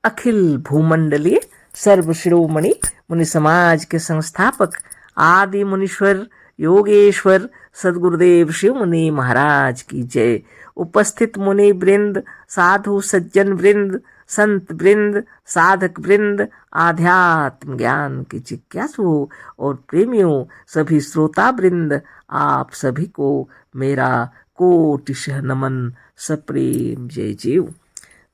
अखिल भूमंडलीय सर्वशिरोमणि मुनि समाज के संस्थापक आदि मुनीश्वर योगेश्वर सदगुरुदेव शिव मुनि महाराज की जय। उपस्थित मुनि वृंद, साधु सज्जन वृंद, संत वृंद, साधक वृंद, आध्यात्म ज्ञान के जिज्ञासु और प्रेमियों, सभी श्रोता वृंद, आप सभी को मेरा कोटिशः नमन, सप्रेम जय जीव।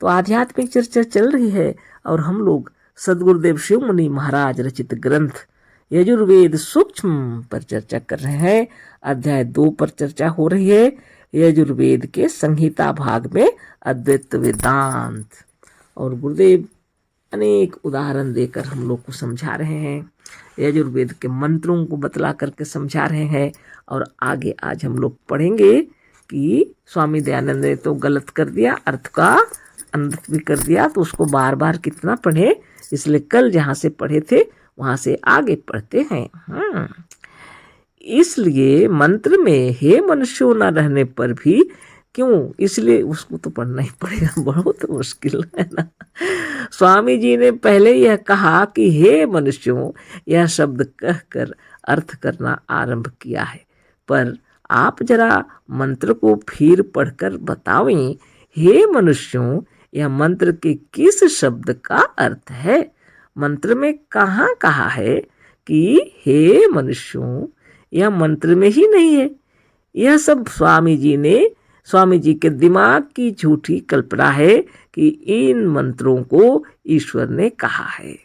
तो आध्यात्मिक चर्चा चल रही है और हम लोग सदगुरुदेव शिव मुनि महाराज रचित ग्रंथ यजुर्वेद सूक्ष्म पर चर्चा कर रहे हैं। अध्याय 2 पर चर्चा हो रही है। यजुर्वेद के संहिता भाग में अद्वैत वेदांत, और गुरुदेव अनेक उदाहरण देकर हम लोग को समझा रहे हैं, यजुर्वेद के मंत्रों को बतला करके समझा रहे हैं। और आगे आज हम लोग पढ़ेंगे कि स्वामी दयानंद ने तो गलत कर दिया, अर्थ का अनर्थ भी कर दिया, तो उसको बार बार कितना पढ़े, इसलिए कल जहाँ से पढ़े थे वहाँ से आगे पढ़ते हैं। इसलिए मंत्र में हे मनुष्यों न रहने पर भी क्यों, इसलिए उसको तो पढ़ना ही पड़ेगा, बहुत मुश्किल है ना। स्वामी जी ने पहले यह कहा कि हे मनुष्यों, यह शब्द कहकर अर्थ करना आरंभ किया है, पर आप जरा मंत्र को फिर पढ़कर बतावें, हे मनुष्यों, यह मंत्र के किस शब्द का अर्थ है। मंत्र में कहाँ कहा है कि हे मनुष्यों, यह मंत्र में ही नहीं है। यह सब स्वामी जी के दिमाग की झूठी कल्पना है कि इन मंत्रों को ईश्वर ने कहा है।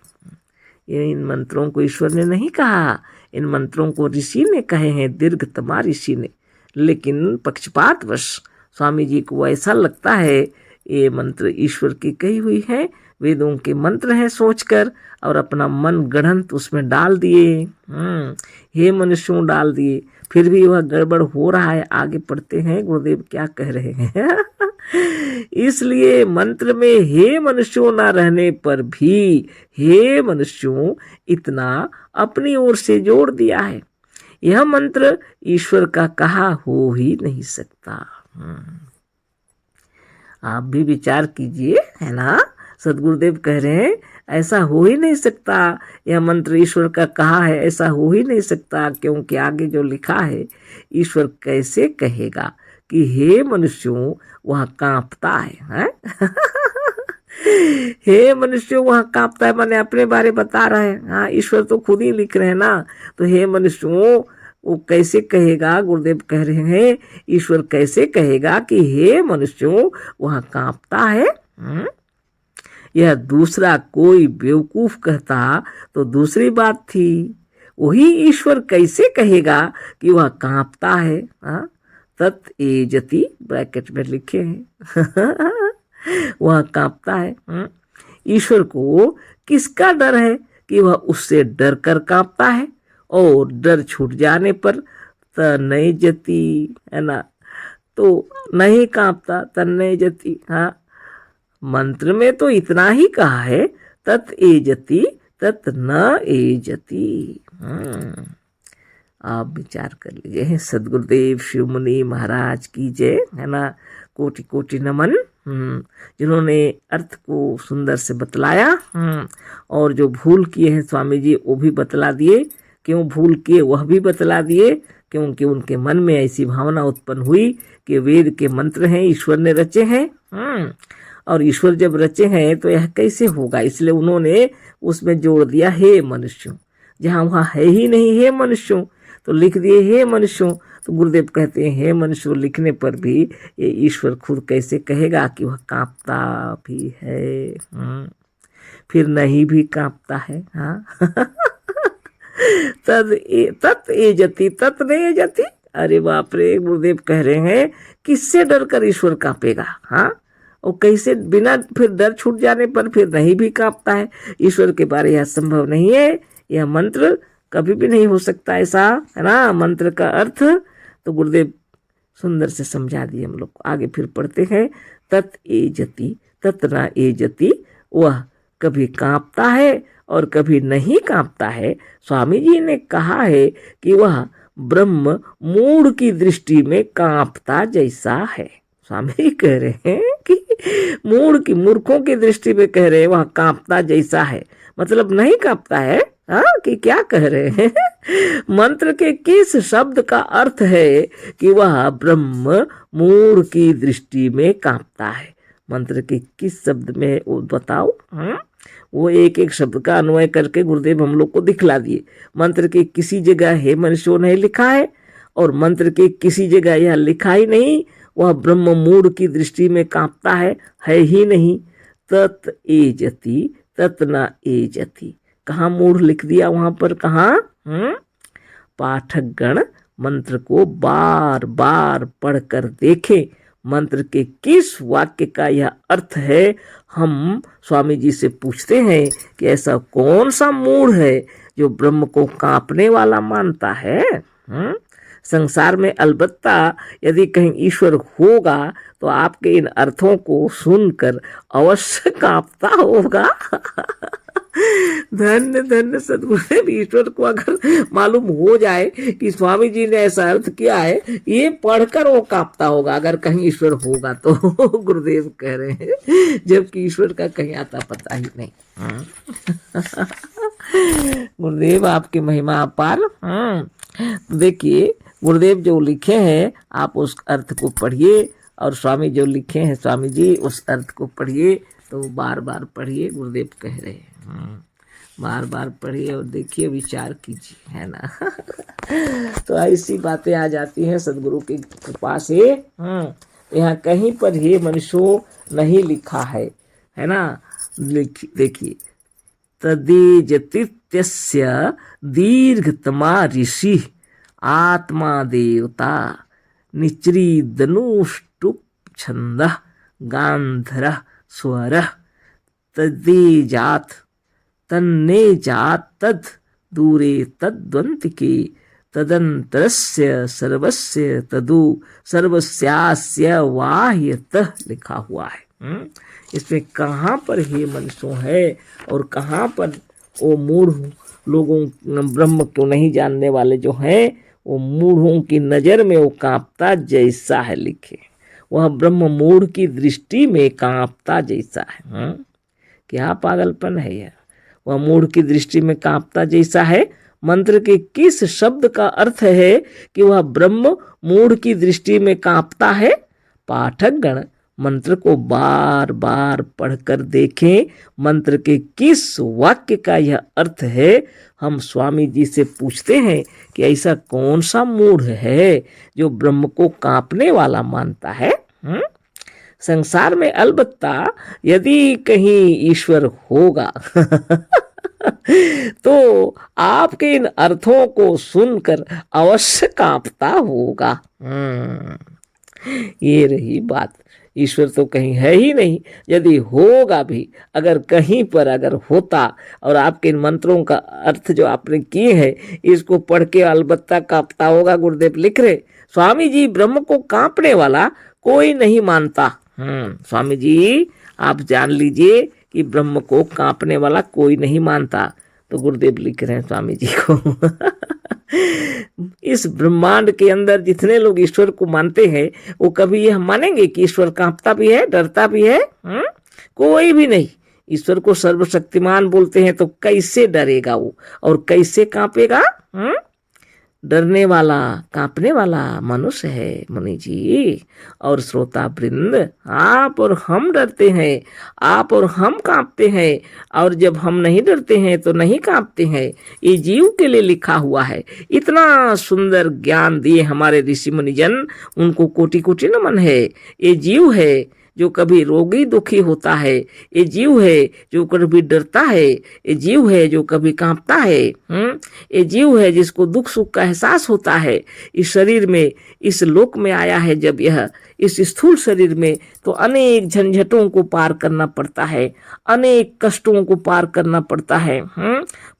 इन मंत्रों को ईश्वर ने नहीं कहा, इन मंत्रों को ऋषि ने कहे हैं, दीर्घतमा ऋषि ने। लेकिन पक्षपातवश स्वामी जी को ऐसा लगता है ये मंत्र ईश्वर की कही हुई है, वेदों के मंत्र हैं सोचकर, और अपना मन गढ़ंत उसमें डाल दिए। हे मनुष्यों डाल दिए, फिर भी वह गड़बड़ हो रहा है। आगे पढ़ते हैं गुरुदेव क्या कह रहे हैं। इसलिए मंत्र में हे मनुष्यों ना रहने पर भी हे मनुष्यों इतना अपनी ओर से जोड़ दिया है। यह मंत्र ईश्वर का कहा हो ही नहीं सकता। आप भी विचार कीजिए, है ना। सदगुरुदेव कह रहे हैं ऐसा हो ही नहीं सकता, यह मंत्र ईश्वर का कहा है, ऐसा हो ही नहीं सकता, क्योंकि आगे जो लिखा है, ईश्वर कैसे कहेगा कि हे मनुष्यों, वह कांपता है। हे मनुष्यों वह कांपता है, माने अपने बारे बता रहे हैं। हाँ, ईश्वर तो खुद ही लिख रहे हैं ना, तो हे मनुष्यों वो कैसे कहेगा। गुरुदेव कह रहे हैं ईश्वर कैसे कहेगा कि हे मनुष्यों वह कांपता है। यह दूसरा कोई बेवकूफ कहता तो दूसरी बात थी, वही ईश्वर कैसे कहेगा कि वह कांपता है। तत् एजति ब्रैकेट में लिखे हैं। वह कांपता है। ईश्वर को किसका डर है कि वह उससे डर कर कांपता है, और डर छूट जाने पर तन्नय जति, है ना, तो नहीं कांपता, तन्नय जति। हाँ, मंत्र में तो इतना ही कहा है, तत् एजति तत् न एजति। आप विचार कर लीजिए। सदगुरुदेव शिव मुनि महाराज की जय, है ना। कोटि कोटि नमन, जिन्होंने अर्थ को सुंदर से बतलाया, और जो भूल किए हैं स्वामी जी वो भी बतला दिए। क्यों भूल किए वह भी बतला दिए, क्योंकि उनके मन में ऐसी भावना उत्पन्न हुई कि वेद के मंत्र हैं, ईश्वर ने रचे हैं। और ईश्वर जब रचे हैं तो यह कैसे होगा, इसलिए उन्होंने उसमें जोड़ दिया हे मनुष्यों, जहाँ वहाँ है ही नहीं हे मनुष्यों, तो लिख दिए हे मनुष्यों। तो गुरुदेव कहते हैं हे मनुष्यों लिखने पर भी ये ईश्वर खुद कैसे कहेगा कि वह कांपता भी है, फिर नहीं भी कांपता है। हाँ। तत् एजति तत् नहीं एजति। अरे बाप रे, गुरुदेव कह रहे हैं किससे डर कर ईश्वर कांपेगा। हाँ, और कैसे बिना फिर डर छूट जाने पर फिर नहीं भी कांपता है। ईश्वर के बारे यह संभव नहीं है, यह मंत्र कभी भी नहीं हो सकता ऐसा, है ना। मंत्र का अर्थ तो गुरुदेव सुंदर से समझा दिए हम लोग। आगे फिर पढ़ते हैं, तत् एजति तत् न एजति, वह कभी कांपता है और कभी नहीं कांपता है। स्वामी जी ने कहा है कि वह ब्रह्म मूढ़ की दृष्टि में कांपता जैसा है। स्वामी जी कह रहे हैं कि मूढ़ की मूर्खों की दृष्टि में कह रहे वह कांपता जैसा है, मतलब नहीं कांपता है। हाँ कि क्या कह रहे हैं? मंत्र के किस शब्द का अर्थ है कि वह ब्रह्म मूढ़ की दृष्टि में कांपता है? मंत्र के किस शब्द में वो बताओ। वो एक एक शब्द का अन्वय करके गुरुदेव हम लोग को दिखला दिए। मंत्र के किसी जगह हे मनुष्यों नहीं लिखा है, और मंत्र के किसी जगह यह लिखा ही नहीं वह ब्रह्म मूढ़ की दृष्टि में कांपता है ही नहीं। तत् एजति तत् न एजति, कहाँ मूढ़ लिख दिया वहां पर, कहाँ? पाठक गण मंत्र को बार बार पढ़कर देखें, मंत्र के किस वाक्य का यह अर्थ है। हम स्वामी जी से पूछते हैं कि ऐसा कौन सा मूढ़ है जो ब्रह्म को कांपने वाला मानता है? संसार में अलबत्ता यदि कहीं ईश्वर होगा तो आपके इन अर्थों को सुनकर अवश्य कांपता होगा। धन्य धन्य सदगुरुदेव, ईश्वर को अगर मालूम हो जाए कि स्वामी जी ने ऐसा अर्थ किया है, ये पढ़कर वो कांपता होगा अगर कहीं ईश्वर होगा तो। गुरुदेव कह रहे हैं, जबकि ईश्वर का कहीं आता पता ही नहीं। गुरुदेव आपकी महिमा अपार। देखिए गुरुदेव जो लिखे हैं आप उस अर्थ को पढ़िए, और स्वामी जो लिखे हैं स्वामी जी उस अर्थ को पढ़िए। तो बार बार पढ़िए, गुरुदेव कह रहे हैं बार बार पढ़िए और देखिए, विचार कीजिए, है ना। तो ऐसी बातें आ जाती हैं सदगुरु की कृपा से। यहाँ कहीं पर हे मनुष्यों नहीं लिखा है ना। देखिए तदेजतित्यस्य दीर्घतमा ऋषि आत्मा देवता निचरीदनुष्टुप छंद गांधर स्वर तदेजात तन्ने जात तद दूरे तद्वंतिके तदंतरस्य सर्वस्य तदु सर्वस्यास्य वाह्यतः लिखा हुआ है। इसमें कहाँ पर हे मनुष्यों है और कहाँ पर वो मूढ़ लोगों ब्रह्म को नहीं जानने वाले जो हैं वो मूढ़ों की नज़र में वो कांपता जैसा है लिखे। वह ब्रह्म मूढ़ की दृष्टि में कांपता जैसा है। क्या पागलपन है यह? वह मूढ़ की दृष्टि में कांपता जैसा है। मंत्र के किस शब्द का अर्थ है कि वह ब्रह्म मूढ़ की दृष्टि में कांपता है? पाठक गण मंत्र को बार बार पढ़कर देखें, मंत्र के किस वाक्य का यह अर्थ है। हम स्वामी जी से पूछते हैं कि ऐसा कौन सा मूढ़ है जो ब्रह्म को कांपने वाला मानता है। संसार में अलबत्ता यदि कहीं ईश्वर होगा तो आपके इन अर्थों को सुनकर अवश्य कांपता होगा। ये रही बात। ईश्वर तो कहीं है ही नहीं, यदि होगा भी, अगर कहीं पर अगर होता और आपके इन मंत्रों का अर्थ जो आपने किए हैं इसको पढ़ के अलबत्ता कांपता होगा। गुरुदेव लिख रहे स्वामी जी ब्रह्म को कांपने वाला कोई नहीं मानता। स्वामी जी आप जान लीजिए कि ब्रह्म को कांपने वाला कोई नहीं मानता। तो गुरुदेव लिख रहे हैं स्वामी जी को इस ब्रह्मांड के अंदर जितने लोग ईश्वर को मानते हैं वो कभी यह मानेंगे कि ईश्वर कांपता भी है, डरता भी है? कोई भी नहीं। ईश्वर को सर्वशक्तिमान बोलते हैं तो कैसे डरेगा वो और कैसे कांपेगा? डरने वाला कांपने वाला मनुष्य है मुनि जी और श्रोता वृंद। आप और हम डरते हैं, आप और हम कांपते हैं, और जब हम नहीं डरते हैं तो नहीं कांपते हैं। ये जीव के लिए लिखा हुआ है। इतना सुंदर ज्ञान दिए हमारे ऋषि मुनिजन, उनको कोटि कोटि नमन है। ये जीव है जो कभी रोगी दुखी होता है, ये जीव है जो कभी डरता है, ये जीव है जो कभी कांपता है। ये जीव है जिसको दुख सुख का एहसास होता है। इस शरीर में, इस लोक में आया है जब यह इस स्थूल शरीर में, तो अनेक झंझटों को पार करना पड़ता है, अनेक कष्टों को पार करना पड़ता है।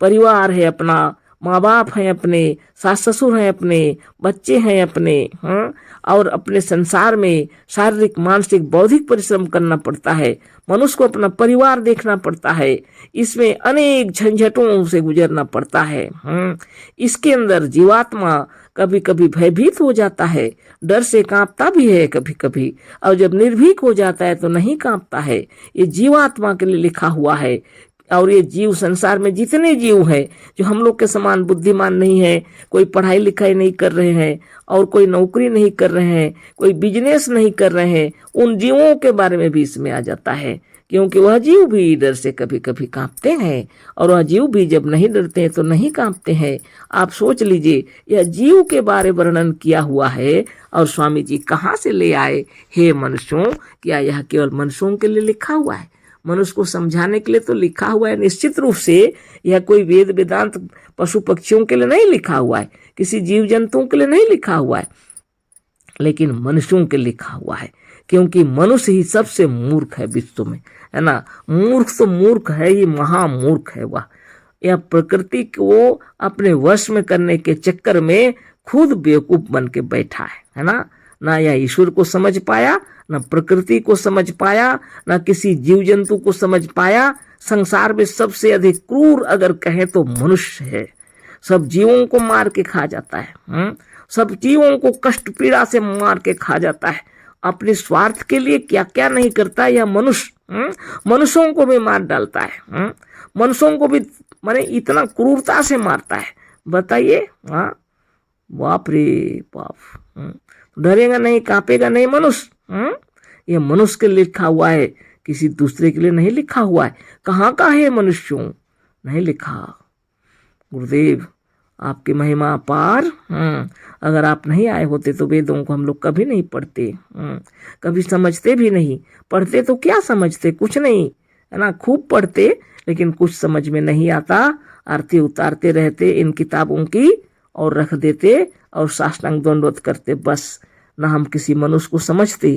परिवार है अपना, माँ बाप हैं अपने, सास ससुर हैं अपने, बच्चे हैं अपने, हाँ, और अपने संसार में शारीरिक मानसिक बौद्धिक परिश्रम करना पड़ता है। मनुष्य को अपना परिवार देखना पड़ता है, इसमें अनेक झंझटों से गुजरना पड़ता है। इसके अंदर जीवात्मा कभी कभी भयभीत हो जाता है, डर से कांपता भी है कभी कभी, और जब निर्भीक हो जाता है तो नहीं कांपता है। ये जीवात्मा के लिए लिखा हुआ है। और ये जीव, संसार में जितने जीव हैं जो हम लोग के समान बुद्धिमान नहीं है, कोई पढ़ाई लिखाई नहीं कर रहे हैं और कोई नौकरी नहीं कर रहे हैं, कोई बिजनेस नहीं कर रहे हैं, उन जीवों के बारे में भी इसमें आ जाता है, क्योंकि वह जीव भी डर से कभी कभी कांपते हैं, और वह जीव भी जब नहीं डरते हैं तो नहीं कांपते हैं। आप सोच लीजिए, यह जीव के बारे वर्णन किया हुआ है, और स्वामी जी कहाँ से ले आए? हे मनुष्यों, क्या यह केवल मनुष्यों के लिए लिखा हुआ है? मनुष्य को समझाने के लिए तो लिखा हुआ है निश्चित रूप से। यह कोई वेद वेदांत पशु पक्षियों के लिए नहीं लिखा हुआ है, किसी जीव जंतुओं के लिए नहीं लिखा हुआ है, लेकिन मनुष्यों के लिखा हुआ है, क्योंकि मनुष्य ही सबसे मूर्ख है विश्व में, है ना। मूर्ख तो मूर्ख है ही, महामूर्ख है वह। यह प्रकृति को अपने वश में करने के चक्कर में खुद बेवकूफ बन के बैठा है ना। ना यह ईश्वर को समझ पाया, न प्रकृति को समझ पाया, न किसी जीव जंतु को समझ पाया। संसार में सबसे अधिक क्रूर अगर कहें तो मनुष्य है। सब जीवों को मार के खा जाता है, सब जीवों को कष्ट पीड़ा से मार के खा जाता है। अपने स्वार्थ के लिए क्या क्या नहीं करता है यह मनुष्य। मनुष्यों को भी मार डालता है, मनुष्यों को भी माने इतना क्रूरता से मारता है। बताइए, हाँ, बाप रे बाप। डरेगा नहीं, कांपेगा नहीं मनुष्य। यह मनुष्य के लिए लिखा हुआ है, किसी दूसरे के लिए नहीं लिखा हुआ है। कहाँ का है मनुष्यों? नहीं लिखा। गुरुदेव आपकी महिमा अपार। अगर आप नहीं आए होते तो वेदों को हम लोग कभी नहीं पढ़ते, कभी समझते भी नहीं। पढ़ते तो क्या समझते, कुछ नहीं, है ना। खूब पढ़ते लेकिन कुछ समझ में नहीं आता। आरती उतारते रहते इन किताबों की और रख देते और साष्टांग दंडवत करते, बस। ना हम किसी मनुष्य को समझते,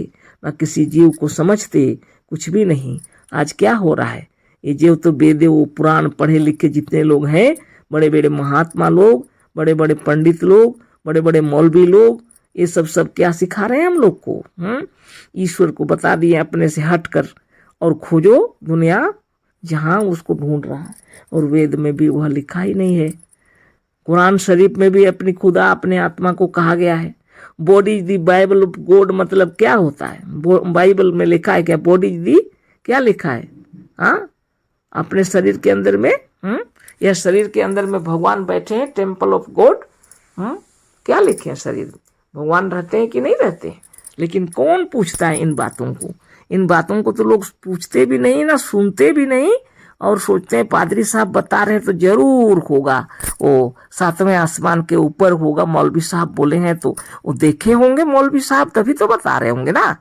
ना किसी जीव को समझते, कुछ भी नहीं। आज क्या हो रहा है? ये जीव तो वेद वो पुराण पढ़े लिखे जितने लोग हैं, बड़े बड़े महात्मा लोग, बड़े बड़े पंडित लोग, बड़े बड़े मौलवी लोग, ये सब क्या सिखा रहे हैं हम लोग को? ईश्वर को बता दिए अपने से हटकर, और खोजो दुनिया जहाँ उसको ढूंढ रहा है। और वेद में भी वह लिखा ही नहीं है। कुरान शरीफ में भी अपनी खुदा अपने आत्मा को कहा गया है। Body is the Bible of God, मतलब क्या होता है? बाइबल में लिखा है क्या बॉडी इज दी? क्या लिखा है? हाँ, अपने शरीर के अंदर में, यह शरीर के अंदर में भगवान बैठे हैं, टेम्पल ऑफ गॉड। क्या लिखे हैं शरीर में? भगवान रहते हैं कि नहीं रहते हैं? लेकिन कौन पूछता है इन बातों को? इन बातों को तो लोग पूछते भी नहीं, ना सुनते भी नहीं, और सोचते हैं पादरी साहब बता रहे हैं तो जरूर होगा, वो 7वें आसमान के ऊपर होगा। मौलवी साहब बोले हैं तो वो देखे होंगे मौलवी साहब, तभी तो बता रहे होंगे ना।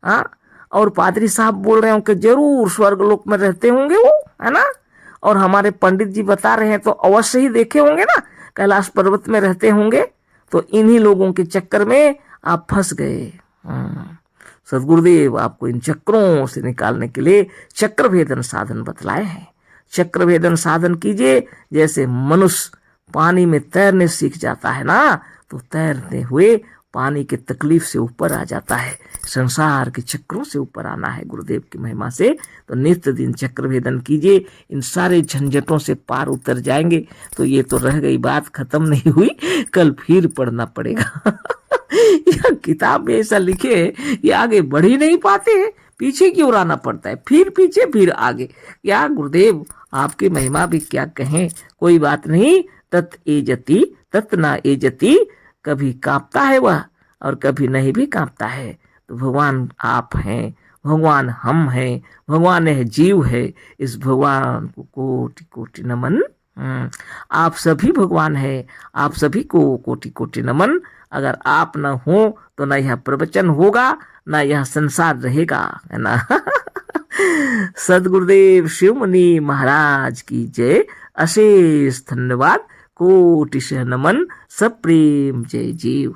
हाँ, और पादरी साहब बोल रहे होंगे जरूर स्वर्ग लोक में रहते होंगे वो, है ना। और हमारे पंडित जी बता रहे हैं तो अवश्य ही देखे होंगे ना, कैलाश पर्वत में रहते होंगे। तो इन्हीं लोगों के चक्कर में आप फंस गए। सदगुरुदेव आपको इन चक्रों से निकालने के लिए चक्र भेदन साधन बतलाए हैं। चक्र भेदन साधन कीजिए। जैसे मनुष्य पानी में तैरने सीख जाता है ना, तो तैरते हुए पानी के तकलीफ से ऊपर आ जाता है। संसार के चक्रों से ऊपर आना है गुरुदेव की महिमा से, तो नित्य दिन चक्र भेदन कीजिए। इन सारे झंझटों से पार उतर जाएंगे। तो ये तो रह गई बात, खत्म नहीं हुई, कल फिर पढ़ना पड़ेगा। यह किताब में ऐसा लिखे ये आगे बढ़ ही नहीं पाते हैं, पीछे क्यों आना पड़ता है? फिर पीछे फिर आगे। क्या गुरुदेव आपकी महिमा भी क्या कहें। कोई बात नहीं, तत् एजति तत् न एजति। कभी कांपता है वह और कभी नहीं भी कांपता है। तो भगवान आप हैं, भगवान हम हैं, भगवान है जीव है। इस भगवान को कोटि कोटि नमन। आप सभी भगवान है, आप सभी को कोटि कोटि नमन। अगर आप न हो तो न यह प्रवचन होगा, न यह संसार रहेगा, है ना। सदगुरुदेव शिव मुनि महाराज की जय। अशेष धन्यवाद, कोटि नमन, सब प्रेम, जय जीव।